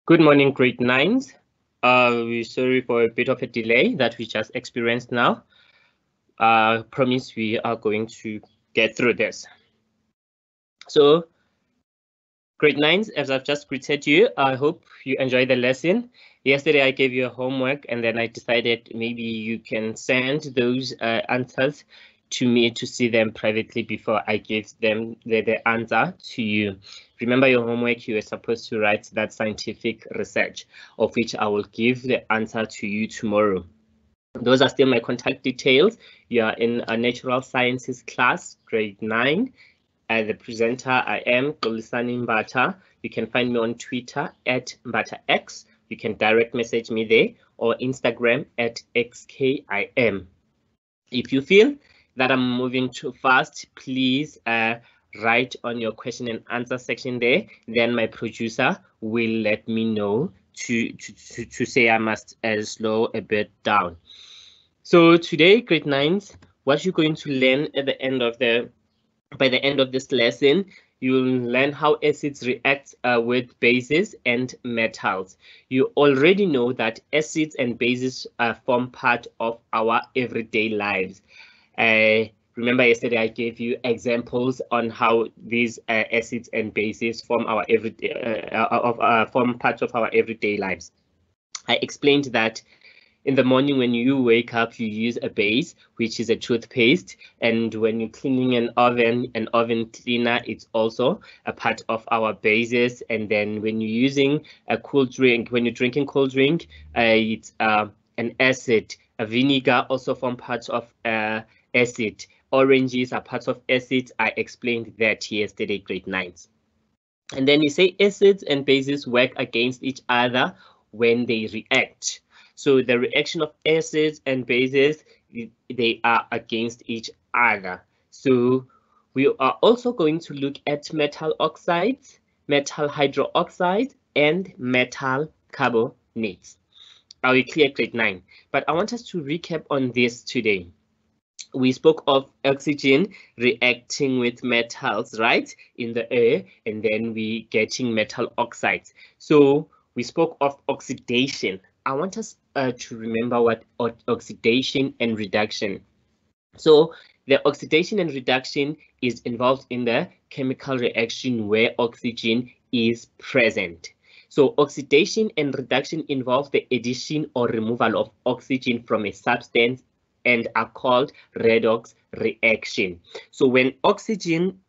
Good morning, grade 9s. We're sorry for a bit of a delay that we just experienced now. Promise we are going to get through this. So, grade 9s, as I've just greeted you, I hope you enjoyed the lesson. Yesterday I gave you a homework and then I decided maybe you can send those answers to me to see them privately before I give them the answer to you. Remember your homework, you were supposed to write that scientific research, of which I will give the answer to you tomorrow. Those are still my contact details. You are in a natural sciences class, grade 9. As the presenter, I am Xolisani Mbata. You can find me on Twitter at MbataX. You can direct message me there, or Instagram at XKIM. If you feel that I'm moving too fast, please write on your question and answer section there. Then my producer will let me know to say I must slow a bit down. So today, grade 9s, what you're going to learn at the end of by the end of this lesson, you'll learn how acids react with bases and metals. You already know that acids and bases form part of our everyday lives. Remember yesterday I gave you examples on how these acids and bases form our form part of our everyday lives. I explained that in the morning when you wake up, you use a base, which is a toothpaste. And when you're cleaning an oven cleaner, it's also a part of our bases. And then when you're using a cool drink, when you're drinking cold drink, it's an acid. A vinegar also form parts of acid. Oranges are parts of acid. I explained that yesterday, grade 9s. And then you say acids and bases work against each other when they react. So the reaction of acids and bases, they are against each other. So we are also going to look at metal oxides, metal hydroxides, and metal carbonates. Are we clear, grade 9? But I want us to recap on this today. We spoke of oxygen reacting with metals, right, in the air, and then we getting metal oxides. So we spoke of oxidation. I want us to remember what oxidation and reduction. So the oxidation and reduction is involved in the chemical reaction where oxygen is present. So oxidation and reduction involve the addition or removal of oxygen from a substance and are called redox reaction. So when oxygen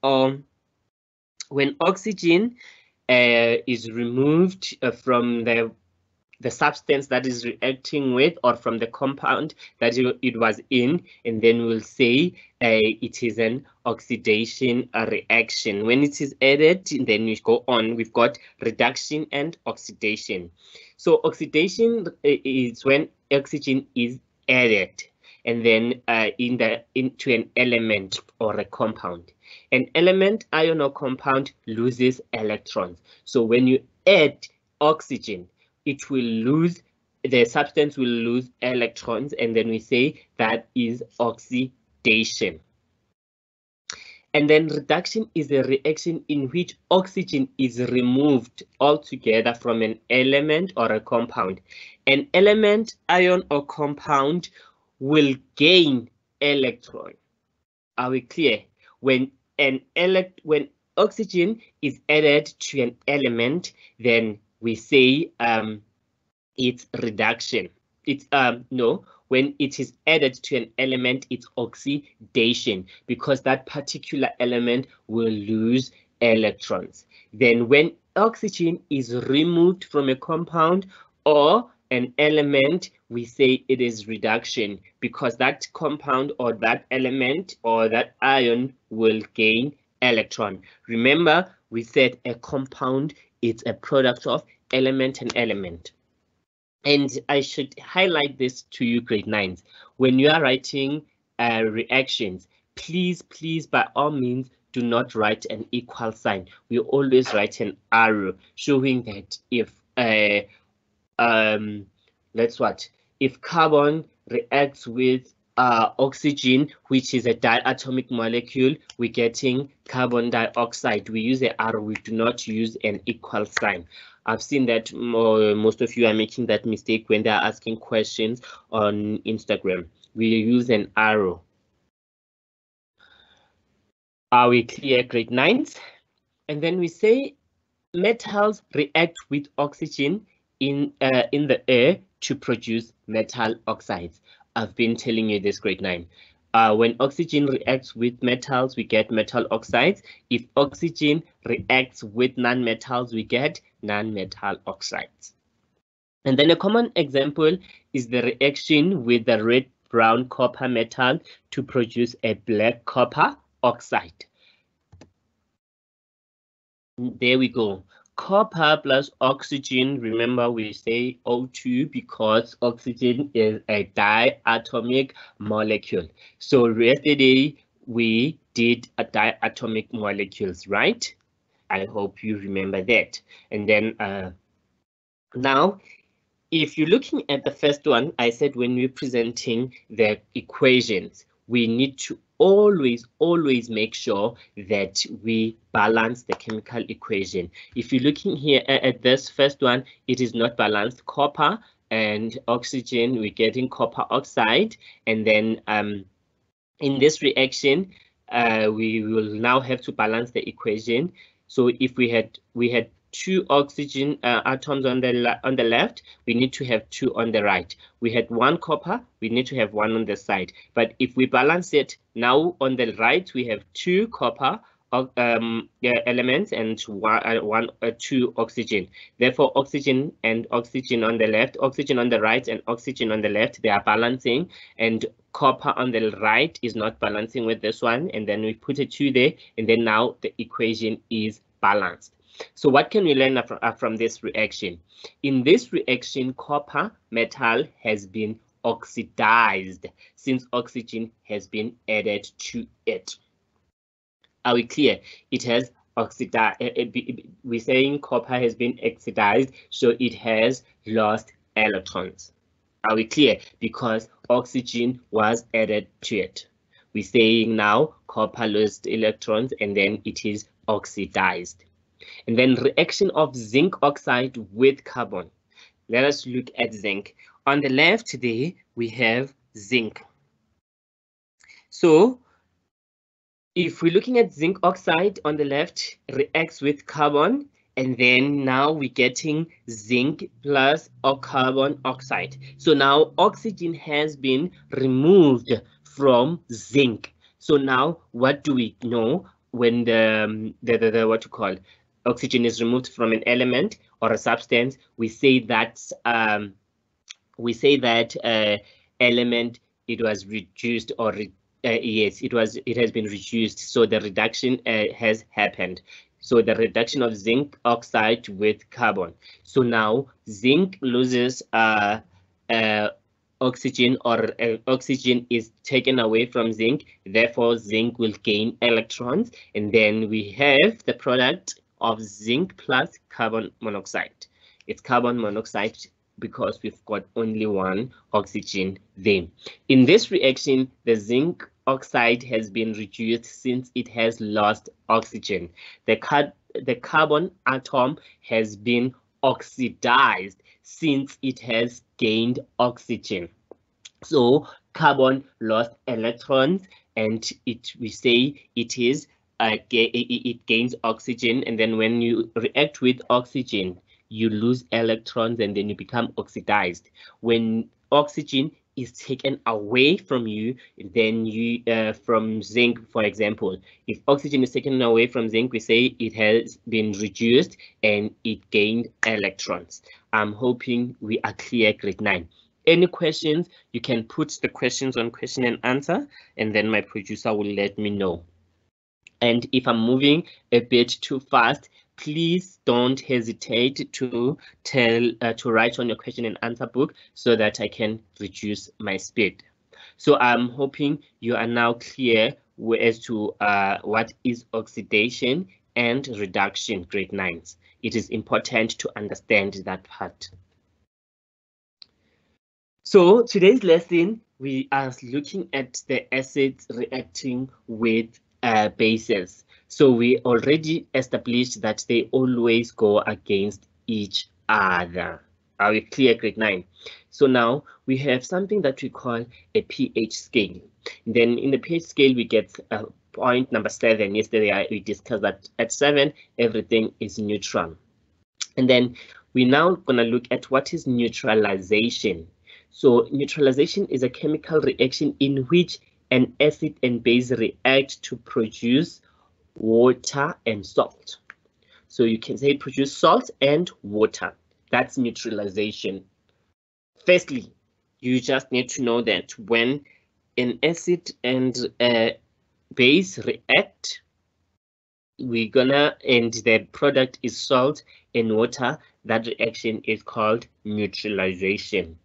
is removed from the substance that is reacting with, or from the compound that it was in, and then we'll say it is an oxidation reaction. When it is added, then we go on, we've got reduction and oxidation. So oxidation is when oxygen is added and then into an element or a compound. An element, ion, or compound loses electrons. So when you add oxygen, it will lose, the substance will lose electrons, and then we say that is oxidation. And then reduction is a reaction in which oxygen is removed altogether from an element or a compound. An element, ion, or compound will gain electron. Are we clear? When oxygen is added to an element, then we say it's reduction. It's when it is added to an element, it's oxidation, because that particular element will lose electrons. Then when oxygen is removed from a compound or an element, we say it is reduction, because that compound or that element or that ion will gain electron. Remember, we said a compound is a product of element and element. And I should highlight this to you, grade 9s. When you are writing reactions, please, by all means, do not write an equal sign. We always write an arrow, showing that if if carbon reacts with oxygen, which is a diatomic molecule, we're getting carbon dioxide. We use an arrow, we do not use an equal sign. I've seen that most of you are making that mistake when they're asking questions on Instagram. We use an arrow. Are we clear, grade 9s? And then we say metals react with oxygen in the air to produce metal oxides. I've been telling you this, grade 9. When oxygen reacts with metals, we get metal oxides. If oxygen reacts with non-metals, we get non-metal oxides. And then a common example is the reaction with the red-brown copper metal to produce a black copper oxide. There we go. Copper plus oxygen, remember we say O2 because oxygen is a diatomic molecule. So yesterday we did a diatomic molecules, right? I hope you remember that. And then now, if you're looking at the first one, I said when we're presenting the equations, we need to always make sure that we balance the chemical equation. If you're looking here at this first one, it is not balanced. Copper and oxygen, we're getting copper oxide. And then in this reaction, we will now have to balance the equation. So if we had two oxygen atoms on the left, we need to have two on the right. We had one copper, we need to have one on the side. But if we balance it, now on the right we have two copper elements and two oxygen. Therefore, oxygen and oxygen on the left, oxygen on the right and oxygen on the left, they are balancing, and copper on the right is not balancing with this one. And then we put a 2 there, and then now the equation is balanced. So what can we learn from this reaction? In this reaction, copper metal has been oxidized since oxygen has been added to it. Are we clear? It has oxidized. We're saying copper has been oxidized, so it has lost electrons. Are we clear? Because oxygen was added to it. We're saying now copper lost electrons and then it is oxidized. And then reaction of zinc oxide with carbon. Let us look at zinc. On the left there, we have zinc. So if we're looking at zinc oxide on the left, reacts with carbon, and then now we're getting zinc plus carbon oxide. So now oxygen has been removed from zinc. So now what do we know when the what you call oxygen is removed from an element or a substance? We say that element, it was reduced, or yes, it has been reduced. So the reduction has happened. So the reduction of zinc oxide with carbon. So now zinc loses oxygen, or oxygen is taken away from zinc. Therefore, zinc will gain electrons, and then we have the product of zinc plus carbon monoxide. It's carbon monoxide because we've got only one oxygen there. In this reaction, the zinc oxide has been reduced since it has lost oxygen. The carbon atom has been oxidized since it has gained oxygen. So carbon lost electrons, and we say it is it gains oxygen, and then when you react with oxygen, you lose electrons and then you become oxidized. When oxygen is taken away from you, then you from zinc, for example, if oxygen is taken away from zinc, we say it has been reduced and it gained electrons. I'm hoping we are clear, grade 9. Any questions, you can put the questions on question and answer, and then my producer will let me know. And if I'm moving a bit too fast, please don't hesitate to write on your question and answer book so that I can reduce my speed. So I'm hoping you are now clear as to what is oxidation and reduction, grade 9s. It is important to understand that part. So today's lesson, we are looking at the acids reacting with bases. So we already established that they always go against each other. Are we clear, grade 9? So now we have something that we call a pH scale. Then in the pH scale, we get point number 7. Yesterday we discussed that at 7, everything is neutral. And then we're now going to look at what is neutralization. So neutralization is a chemical reaction in which an acid and base react to produce water and salt. So you can say produce salt and water. That's neutralization. Firstly, you just need to know that when an acid and base react, and the product is salt and water, that reaction is called neutralization.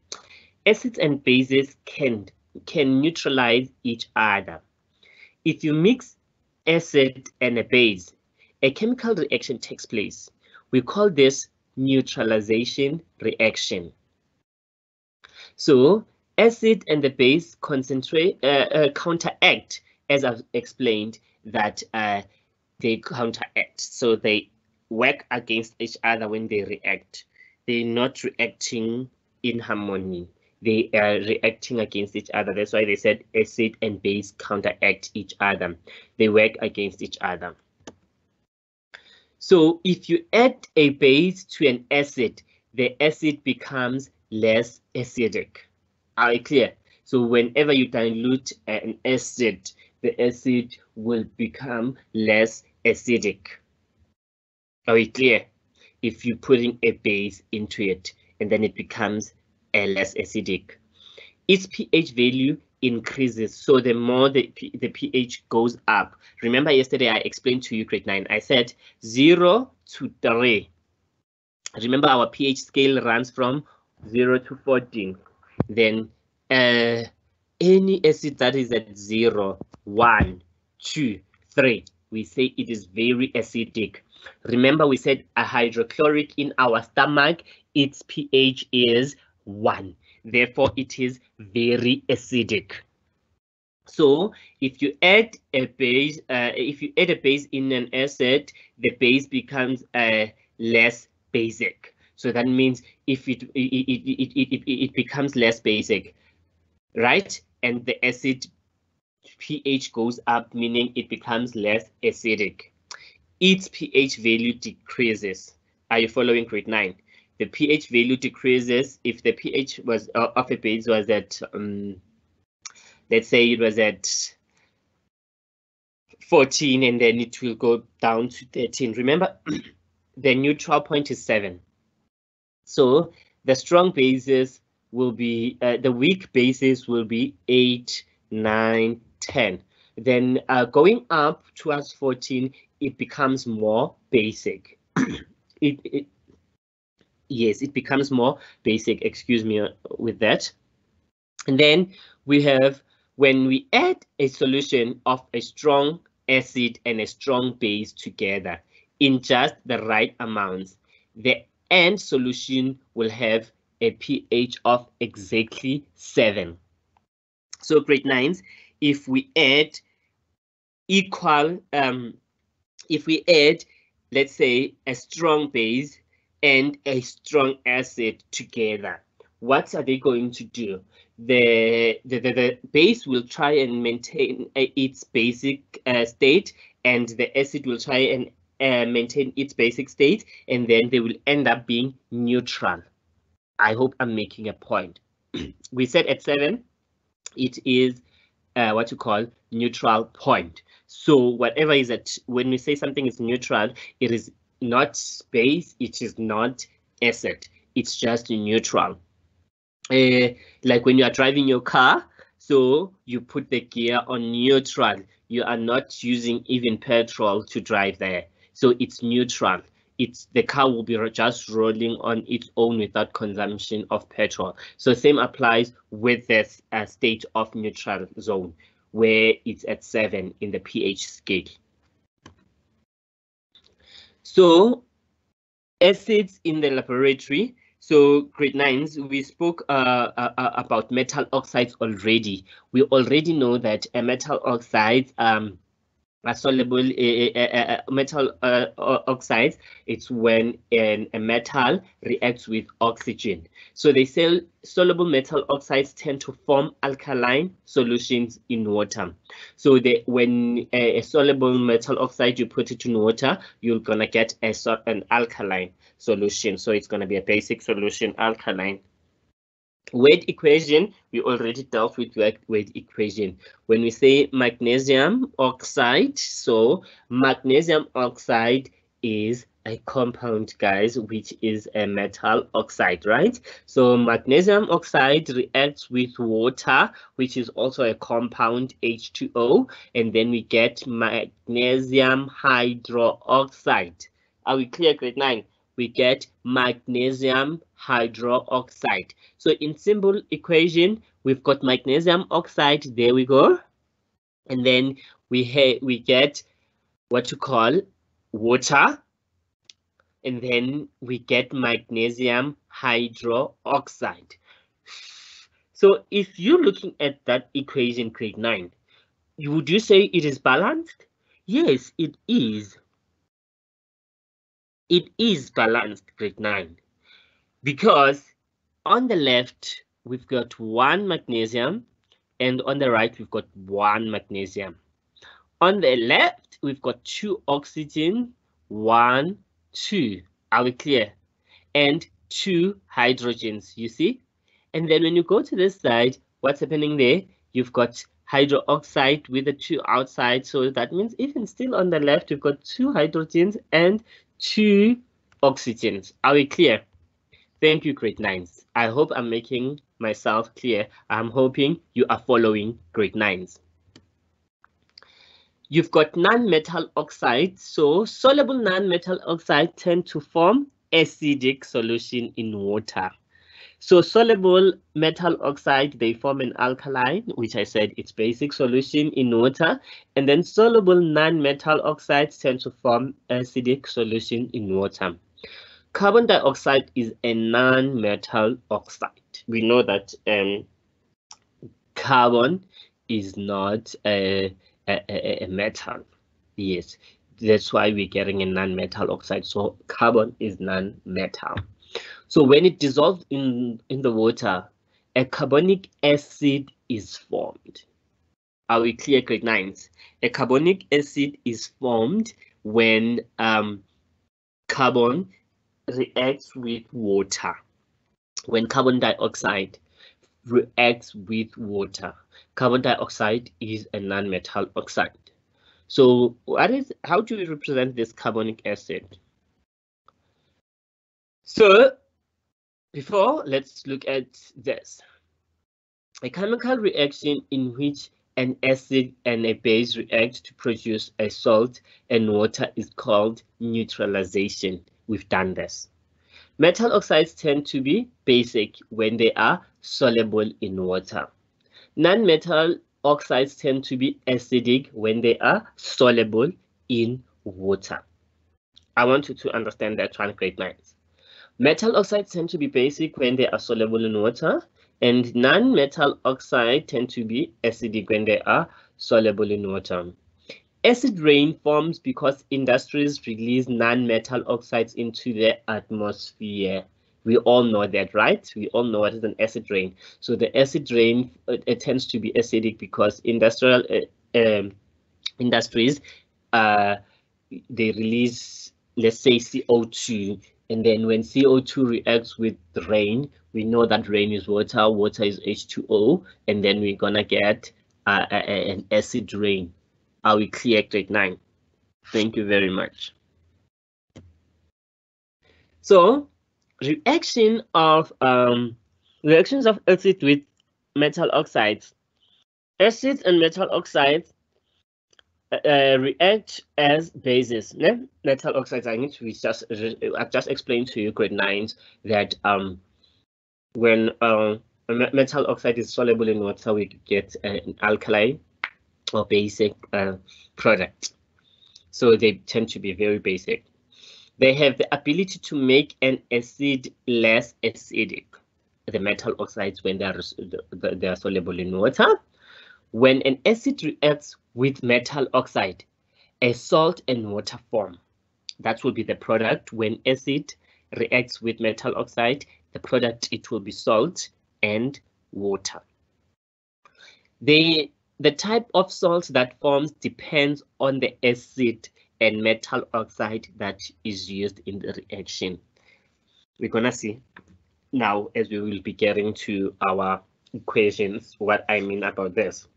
Acids and bases can neutralize each other. If you mix acid and a base, a chemical reaction takes place. We call this neutralization reaction. So acid and the base counteract, as I've explained, that they counteract. So they work against each other when they react. They're not reacting in harmony. They are reacting against each other. That's why they said acid and base counteract each other. They work against each other. So if you add a base to an acid, the acid becomes less acidic. Are we clear? So whenever you dilute an acid, the acid will become less acidic. Are we clear? If you're putting a base into it, and then it becomes less acidic. Its pH value increases. So the more the pH goes up. Remember yesterday I explained to you, grade 9, I said 0 to 3. Remember our pH scale runs from 0 to 14. Then any acid that is at 0, 1, 2, 3, we say it is very acidic. Remember we said a hydrochloric in our stomach, its pH is 1. Therefore, it is very acidic. So if you add a base, in an acid, the base becomes less basic. So that means if it becomes less basic, right? And the acid pH goes up, meaning it becomes less acidic. Its pH value decreases. Are you following, grade 9? The pH value decreases if the pH was of a base was at let's say it was at 14, and then it will go down to 13. Remember, the neutral point is 7. So the strong bases will be, the weak bases will be 8, 9, 10. Then going up towards 14, it becomes more basic. Yes, it becomes more basic, excuse me with that. And then we have, when we add a solution of a strong acid and a strong base together in just the right amounts, the end solution will have a pH of exactly 7. So grade 9s, if we add let's say a strong base and a strong acid together, what are they going to do? The base will try and maintain its basic state, and the acid will try and maintain its basic state, and then they will end up being neutral. I hope I'm making a point. We said at 7, it is what you call neutral point. So whatever is at, when we say something is neutral, it is not base, it is not acid, it's just neutral. Like when you are driving your car, so you put the gear on neutral, you are not using even petrol to drive there, so it's neutral. The car will be just rolling on its own without consumption of petrol. So same applies with this state of neutral zone, where it's at 7 in the pH scale. So acids in the laboratory, So grade 9s, we spoke about metal oxides already. We already know that a metal oxides are soluble metal oxides. It's when a metal reacts with oxygen. So they say soluble metal oxides tend to form alkaline solutions in water. So when a soluble metal oxide, you put it in water, you're gonna get an alkaline solution. So it's gonna be a basic solution, alkaline. Weight equation, we already dealt with weight equation. When we say magnesium oxide, so magnesium oxide is a compound, guys, which is a metal oxide, right? So magnesium oxide reacts with water, which is also a compound, H2O, and then we get magnesium hydroxide. Are we clear, grade 9? We get magnesium hydroxide. So in simple equation, we've got magnesium oxide, there we go. And then we get what you call water. And then we get magnesium hydroxide. So if you're looking at that equation, grade 9, would you say it is balanced? Yes, it is. It is balanced, grade 9. Because on the left, we've got 1 magnesium, and on the right, we've got 1 magnesium. On the left, we've got 2 oxygen, 1, 2. Are we clear? And 2 hydrogens, you see? And then when you go to this side, what's happening there? You've got hydroxide with the 2 outside. So that means even still on the left, we've got 2 hydrogens and 2 oxygens. Are we clear? Thank you, grade 9s. I hope I'm making myself clear. I'm hoping you are following, grade 9s. You've got non-metal oxides. So soluble non-metal oxides tend to form acidic solution in water. So soluble metal oxide, they form an alkaline, which I said it's basic solution in water. And then soluble non-metal oxides tend to form acidic solution in water. Carbon dioxide is a non-metal oxide. We know that carbon is not a metal. Yes, that's why we're getting a non-metal oxide. So carbon is non-metal. So when it dissolves in the water, a carbonic acid is formed. Are we clear, grade 9s? A carbonic acid is formed when carbon reacts with water. When carbon dioxide reacts with water, carbon dioxide is a non-metal oxide. So how do we represent this carbonic acid? So before, let's look at this. A chemical reaction in which an acid and a base react to produce a salt and water is called neutralization. We've done this. Metal oxides tend to be basic when they are soluble in water. Non-metal oxides tend to be acidic when they are soluble in water. I want you to understand that one, grade 9s. Metal oxides tend to be basic when they are soluble in water, and non-metal oxides tend to be acidic when they are soluble in water. Acid rain forms because industries release non-metal oxides into the atmosphere. We all know that, right? We all know what is an acid rain. So the acid rain, it tends to be acidic because industrial industries, they release, let's say, CO2. And then when CO2 reacts with rain, we know that rain is water, water is H2O, and then we're gonna get an acid rain. Are we clear, grade 9? Thank you very much. So reactions of acid with metal oxides. Acids and metal oxides react as bases. Metal oxides, I've just explained to you, grade 9s, that when metal oxide is soluble in water, we get an alkali or basic product. So they tend to be very basic. They have the ability to make an acid less acidic. The metal oxides, when they are soluble in water. When an acid reacts with metal oxide, a salt and water form. That will be the product. When acid reacts with metal oxide, the product, it will be salt and water. The type of salt that forms depends on the acid and metal oxide that is used in the reaction. We're gonna see now, as we will be getting to our equations, what I mean about this.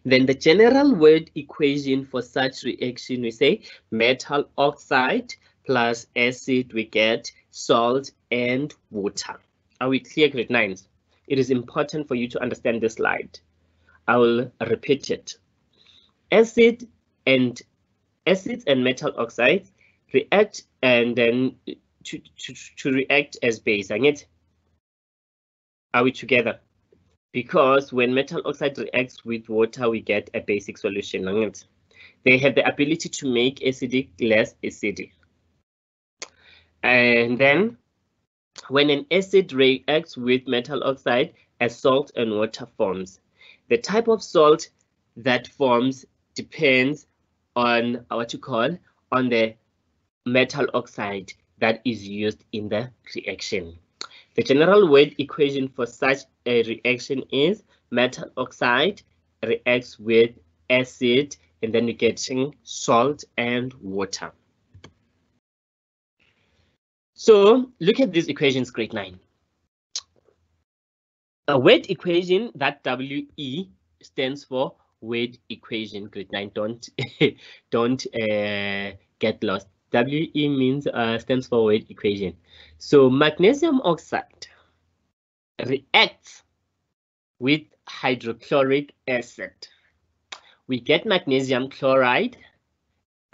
Then the general word equation for such reaction, we say metal oxide plus acid, we get salt and water. Are we clear, grade 9s? It is important for you to understand this slide. I will repeat it. Acids and metal oxides react, and then to react as base. Are we together? Because when metal oxide reacts with water, we get a basic solution. They have the ability to make acidic less acidic. And then when an acid reacts with metal oxide, a salt and water forms. The type of salt that forms depends on what you call on the metal oxide that is used in the reaction. The general word equation for such a reaction is metal oxide reacts with acid, and then we're getting salt and water. So look at these equations, grade 9. A weight equation, that WE stands for weight equation, grade 9. Don't get lost. WE means stands for weight equation. So magnesium oxide reacts with hydrochloric acid. We get magnesium chloride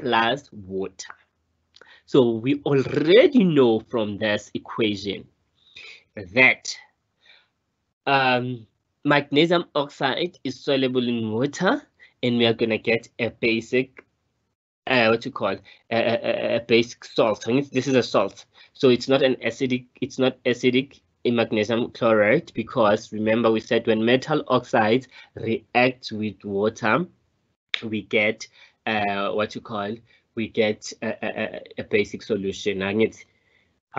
plus water. So we already know from this equation that magnesium oxide is soluble in water, and we are gonna get a basic a basic salt. This is a salt, so it's not an acidic. It's not acidic in magnesium chloride, because remember we said when metal oxides react with water, we get we get a basic solution. Are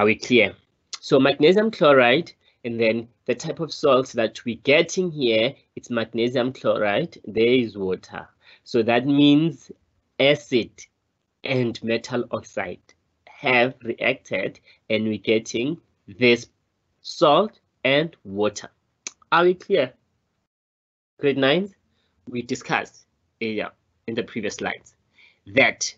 we clear? So magnesium chloride, and then the type of salt that we're getting here, it's magnesium chloride. There is water. So that means acid and metal oxide have reacted, and we're getting this salt and water. Are we clear? Grade 9, we discussed in the previous slides that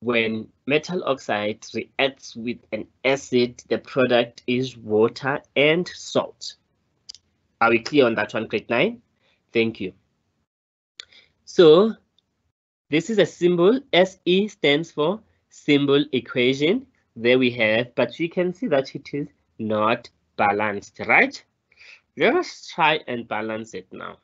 when metal oxide reacts with an acid, the product is water and salt. Are we clear on that one, grade 9? Thank you. So this is a symbol. SE stands for symbol equation. There we have, but we can see that it is not balanced, right? Let us try and balance it now.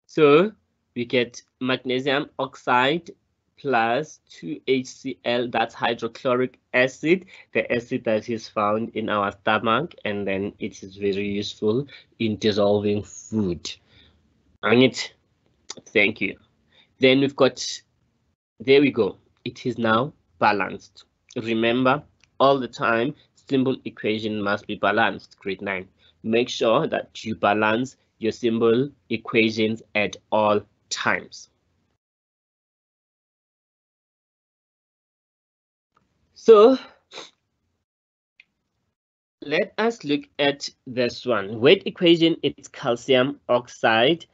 So we get magnesium oxide plus 2HCl, that's hydrochloric acid, the acid that is found in our stomach, and then it is very useful in dissolving food. Thank you. Then we've got, there we go, it is now balanced. Remember, all the time, symbol equation must be balanced, grade 9. Make sure that you balance your symbol equations at all times. So let us look at this one. Weight equation, it's calcium oxide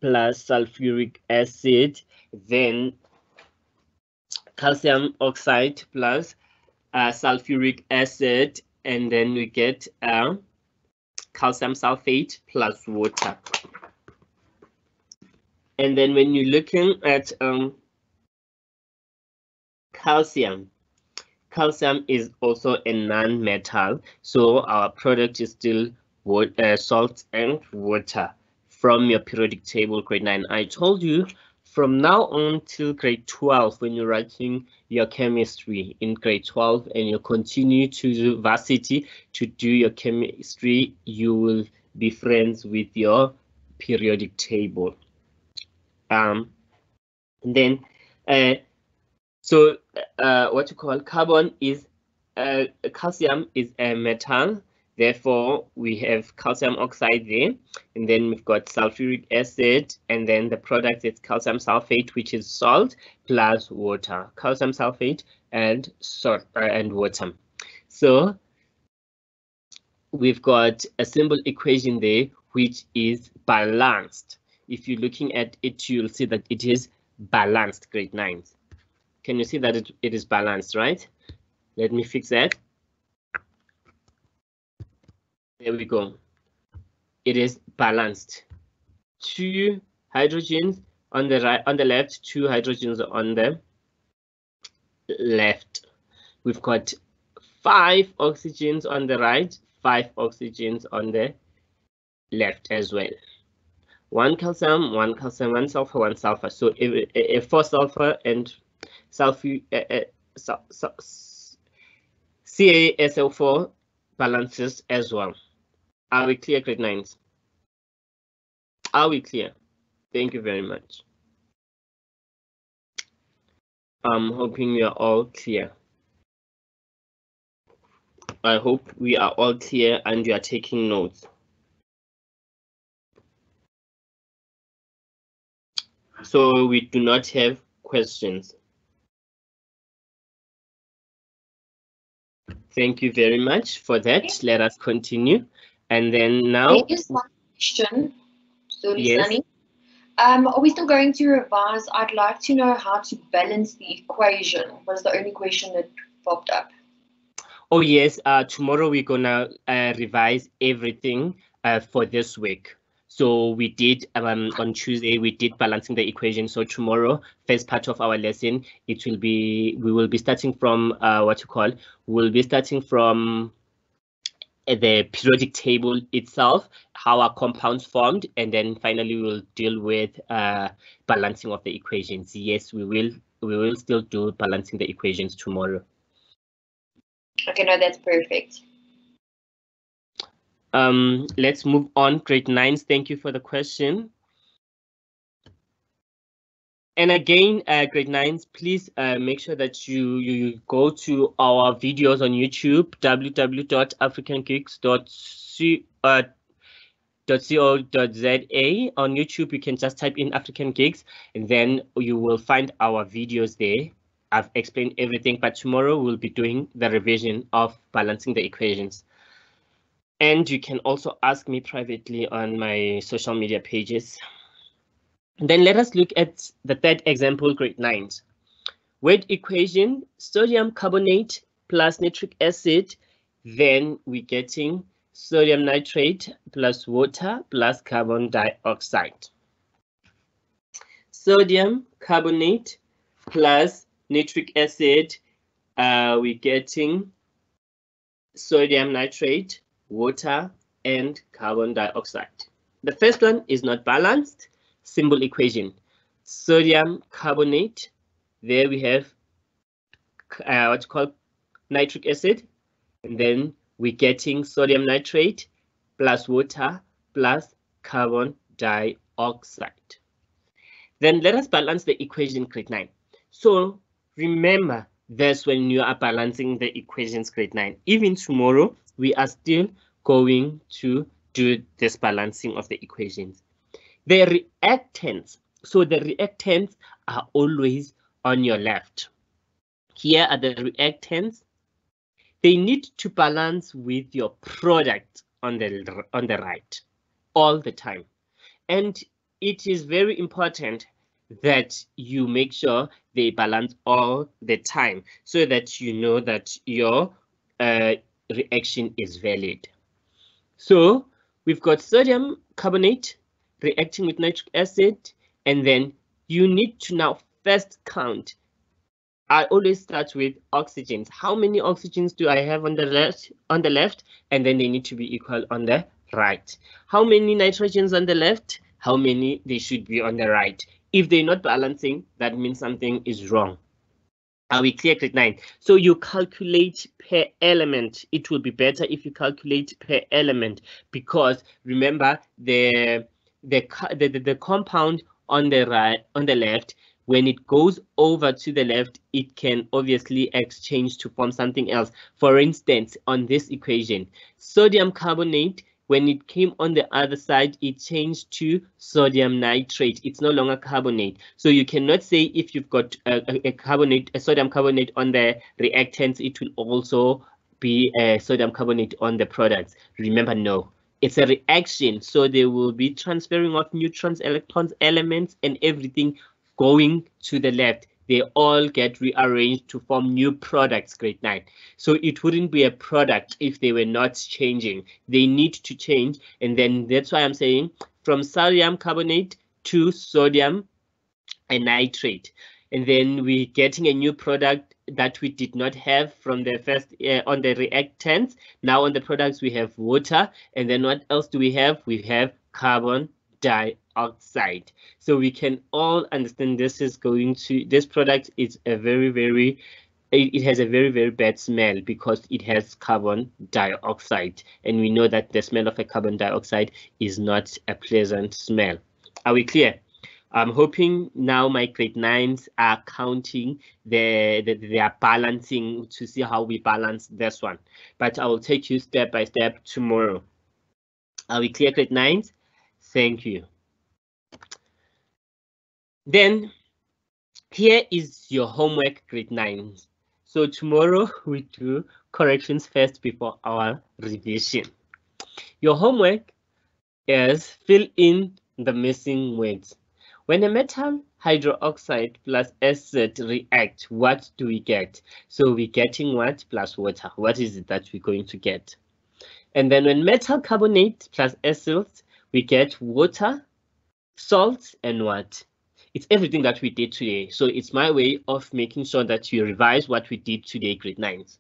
plus sulfuric acid, then calcium oxide plus sulfuric acid, and then we get calcium sulfate plus water. And then when you're looking at calcium is also a non-metal, so our product is still salt and water from your periodic table, grade 9. I told you from now on till grade 12, when you're writing your chemistry in grade 12 and you continue to do varsity to do your chemistry, you will be friends with your periodic table. And then what you call carbon is calcium is a metal, therefore we have calcium oxide there, and then we've got sulfuric acid, and then the product is calcium sulfate, which is salt plus water, calcium sulfate and salt and water. So we've got a simple equation there which is balanced. If you're looking at it, you'll see that it is balanced, grade 9s. Can you see that it is balanced, right? Let me fix that. There we go. It is balanced. 2 hydrogens on the right, on the left, 2 hydrogens on the left. We've got 5 oxygens on the right, 5 oxygens on the left as well. 1 calcium, 1 calcium, 1 sulfur, 1 sulfur. So 4 sulfur and sulfur CaSO4 balances as well. Are we clear, grade 9s? Are we clear? Thank you very much. I'm hoping we are all clear. I hope we are all clear and you are taking notes. So we do not have questions. Thank you very much for that. Let us continue. And then now. There is one question. Sorry, yes. Sunny. Are we still going to revise? I'd like to know how to balance the equation. Was the only question that popped up. Oh yes, tomorrow we're gonna revise everything for this week. So we did on Tuesday we did balancing the equation. So tomorrow, first part of our lesson, it will be we will be starting from we'll be starting from the periodic table itself, how our compounds formed, and then finally we'll deal with balancing of the equations. Yes, we will still do balancing the equations tomorrow. Okay, no, that's perfect. Let's move on. Grade 9s, thank you for the question. And again, grade 9s, please make sure that you go to our videos on YouTube, www.africangeeks.co.za. On YouTube, you can just type in African Geeks, and then you will find our videos there. I've explained everything, but tomorrow we'll be doing the revision of balancing the equations. And you can also ask me privately on my social media pages. And then let us look at the third example, grade 9s. Word equation, sodium carbonate plus nitric acid, then we're getting sodium nitrate plus water plus carbon dioxide. Sodium carbonate plus nitric acid, we're getting sodium nitrate, water, and carbon dioxide. The first one is not balanced. Simple equation, sodium carbonate, there we have what's called nitric acid, and then we're getting sodium nitrate plus water plus carbon dioxide. Then let us balance the equation, grade 9. So remember this when you are balancing the equations, grade 9. Even tomorrow, we are still going to do this balancing of the equations. The reactants, so the reactants are always on your left. Here are the reactants. They need to balance with your product on the right all the time. And it is very important that you make sure they balance all the time so that you know that your reaction is valid. So we've got sodium carbonate reacting with nitric acid, and then you need to now first count. I always start with oxygens. How many oxygens do I have on the left? And then they need to be equal on the right. How many nitrogens on the left? How many they should be on the right? If they're not balancing, that means something is wrong. Are we clear, grade 9? So you calculate per element. It will be better if you calculate per element, because remember the compound on the right, on the left, when it goes over to the left, it can obviously exchange to form something else. For instance, on this equation, sodium carbonate, when it came on the other side, it changed to sodium nitrate. It's no longer carbonate. So you cannot say if you've got a sodium carbonate on the reactants, it will also be a sodium carbonate on the products. Remember, no. It's a reaction, so they will be transferring of neutrons, electrons, elements, and everything going to the left. They all get rearranged to form new products, grade 9. So it wouldn't be a product if they were not changing. They need to change, and then that's why I'm saying from sodium carbonate to sodium and nitrate. And then we're getting a new product that we did not have from the first on the reactants. Now on the products we have water, and then what else do we have? We have carbon dioxide. So we can all understand this product is a it has a very bad smell because it has carbon dioxide, and we know that the smell of a carbon dioxide is not a pleasant smell. Are we clear? I'm hoping now my grade 9s are counting they are balancing to see how we balance this one, but I will take you step by step tomorrow. Are we clear, grade 9s? Thank you. Then here is your homework, grade 9s. So tomorrow we do corrections first before our revision. Your homework is fill in the missing words. When a metal hydroxide plus acid react, what do we get? So we're getting what plus water. What is it that we're going to get? And then when metal carbonate plus acid, we get water, salt, and what? It's everything that we did today. So it's my way of making sure that you revise what we did today, grade 9s.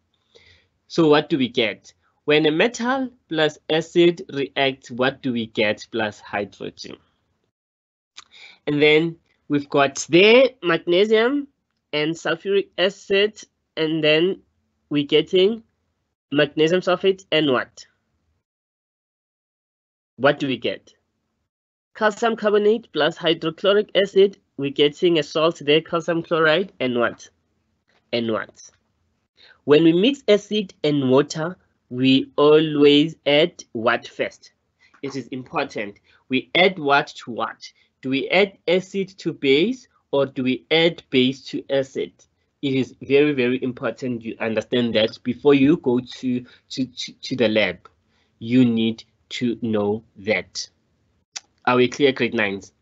So what do we get? When a metal plus acid react, what do we get plus hydrogen? And then we've got there magnesium and sulfuric acid, and then we're getting magnesium sulfate and what? What do we get? Calcium carbonate plus hydrochloric acid, we're getting a salt there, calcium chloride, and what? And what? When we mix acid and water, we always add what first? It is important. We add what to what? Do we add acid to base, or do we add base to acid? It is very important you understand that before you go to the lab. You need to know that. Are we clear, grade 9s?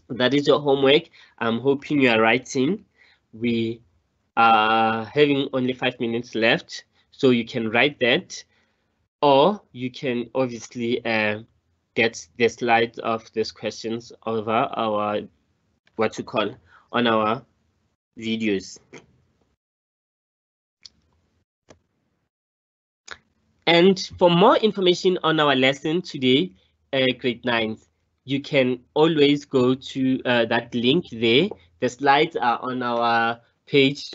That is your homework. I'm hoping you are writing. We are having only 5 minutes left, so you can write that, or you can obviously get the slides of these questions over our on our videos. And for more information on our lesson today, grade 9s, you can always go to that link there. The slides are on our page,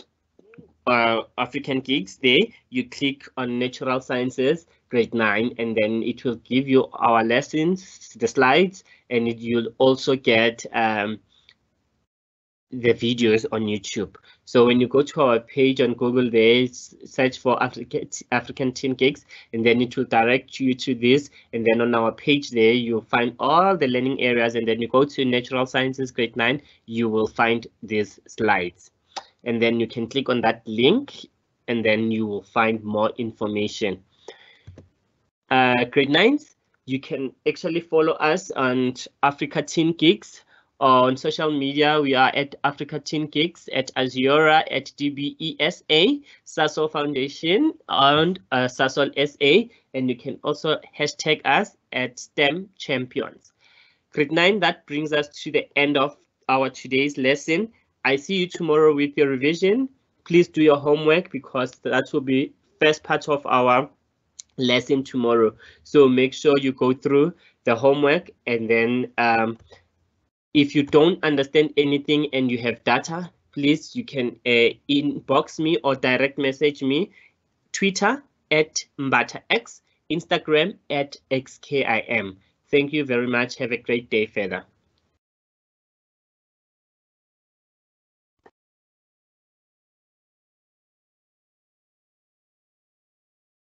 African Geeks. There you click on Natural Sciences grade 9, and then it will give you our lessons, the slides, and you'll also get the videos on YouTube. So when you go to our page on Google, there search for African Teen Geeks, and then it will direct you to this. And then on our page there, you'll find all the learning areas. And then you go to Natural Sciences grade 9, you will find these slides. And then you can click on that link, and then you will find more information. Grade 9s, you can actually follow us on Africa Teen Geeks. On social media, we are at Africa Teen Geeks, at Aziora, at DBESA, Sasol Foundation, and Sasol SA, and you can also hashtag us at STEM Champions. Grade 9, that brings us to the end of our today's lesson. I see you tomorrow with your revision. Please do your homework, because that will be first part of our lesson tomorrow. So make sure you go through the homework, and then If you don't understand anything and you have data, please, you can inbox me or direct message me. Twitter @MbataX, Instagram @XKIM. Thank you very much. Have a great day further.